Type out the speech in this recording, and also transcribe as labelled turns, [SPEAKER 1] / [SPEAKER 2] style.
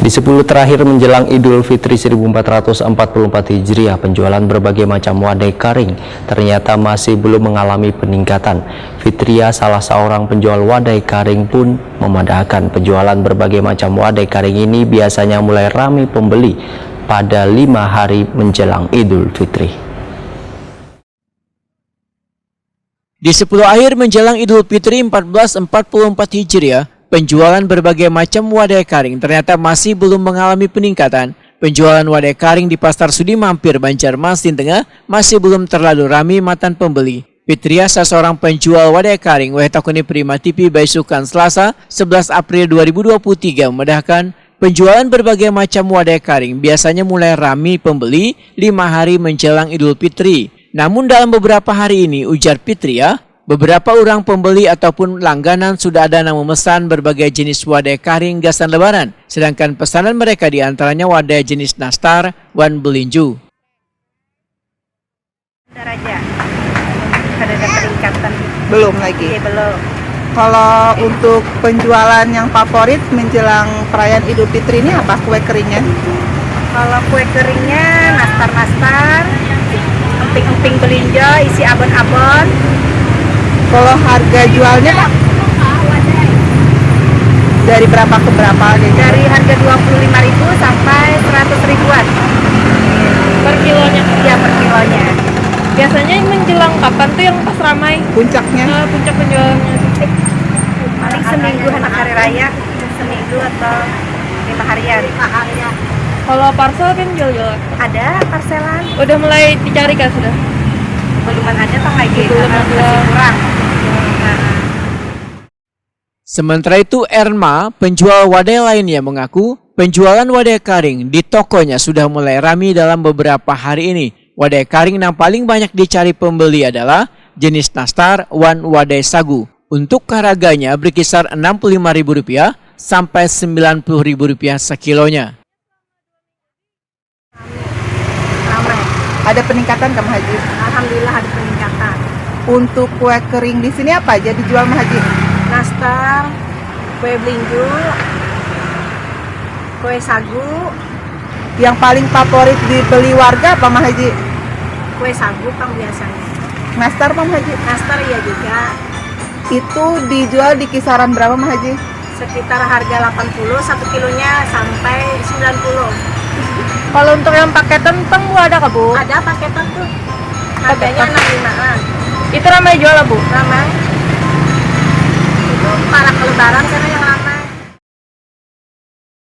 [SPEAKER 1] Di 10 terakhir menjelang Idul Fitri 1444 Hijriah, penjualan berbagai macam wadai karing ternyata masih belum mengalami peningkatan. Fitria, salah seorang penjual wadai karing, pun memandahkan penjualan berbagai macam wadai karing ini biasanya mulai ramai pembeli pada 5 hari menjelang Idul Fitri.
[SPEAKER 2] Di 10 akhir menjelang Idul Fitri 1444 Hijriah, penjualan berbagai macam wadai karing ternyata masih belum mengalami peningkatan. Penjualan wadai karing di Pasar Sudi Mampir, Banjarmasin Tengah masih belum terlalu ramai matan pembeli. Fitria, seorang penjual wadai karing, Wetakuni Prima TV Baisukan Selasa 11 April 2023 memandahkan penjualan berbagai macam wadai karing biasanya mulai ramai pembeli 5 hari menjelang Idul Fitri. Namun dalam beberapa hari ini, ujar Fitria, beberapa orang pembeli ataupun langganan sudah ada yang memesan berbagai jenis wadai karing gasan lebaran, sedangkan pesanan mereka diantaranya wadai jenis nastar, wan belinju.
[SPEAKER 3] Raja, ada peningkatan?
[SPEAKER 4] Belum lagi.
[SPEAKER 3] Iya, belum.
[SPEAKER 4] Kalau untuk penjualan yang favorit menjelang perayaan Idul Fitri ini apa kue keringnya?
[SPEAKER 3] Kalau kue keringnya nastar-nastar, emping-emping belinjo, isi abon-abon.
[SPEAKER 4] Kalau harga jualnya Pak? Dari berapa ke berapa? Gitu?
[SPEAKER 3] Dari harga 25.000 sampai 100 ribuan.
[SPEAKER 5] Per kilonya?
[SPEAKER 3] Iya, per kilonya.
[SPEAKER 5] Biasanya menjelang kapan tuh yang pas ramai?
[SPEAKER 4] Puncaknya?
[SPEAKER 5] Puncak penjualannya.
[SPEAKER 3] Paling seminggu anak hari raya, seminggu atau 5 harian.
[SPEAKER 5] Kalau parcel kan jual-jual.
[SPEAKER 3] Ada parselan?
[SPEAKER 5] Udah mulai dicari kan sudah?
[SPEAKER 3] Beluman ada Pak lagi,
[SPEAKER 5] Belum
[SPEAKER 3] karena
[SPEAKER 5] ada.
[SPEAKER 3] masih kurang.
[SPEAKER 2] Sementara itu, Erma, penjual wadai lainnya, mengaku penjualan wadai karing di tokonya sudah mulai ramai dalam beberapa hari ini. Wadai karing yang paling banyak dicari pembeli adalah jenis nastar, wan wadai sagu. Untuk harganya berkisar Rp65.000 sampai Rp90.000 sekilonya.
[SPEAKER 3] Ramai.
[SPEAKER 4] Ada peningkatan Kak Haji?
[SPEAKER 3] Alhamdulillah ada peningkatan.
[SPEAKER 4] Untuk kue kering di sini apa aja dijual Mah Haji?
[SPEAKER 3] Nastar, kue belinju, kue sagu,
[SPEAKER 4] Yang paling favorit dibeli warga apa Mah Haji?
[SPEAKER 3] kue sagu Kang biasanya.
[SPEAKER 4] Nastar Mah Haji?
[SPEAKER 3] Nastar iya juga,
[SPEAKER 4] Itu dijual di kisaran berapa Mah Haji?
[SPEAKER 3] sekitar harga 80, 1 kilonya sampai 90.
[SPEAKER 5] Kalau untuk yang paketan teng Bu ada kah Bu?
[SPEAKER 3] Ada paketan tuh, harganya 65-an.
[SPEAKER 5] Itu ramai jual lah Bu?
[SPEAKER 3] Ramai. Itu para kelebaran karena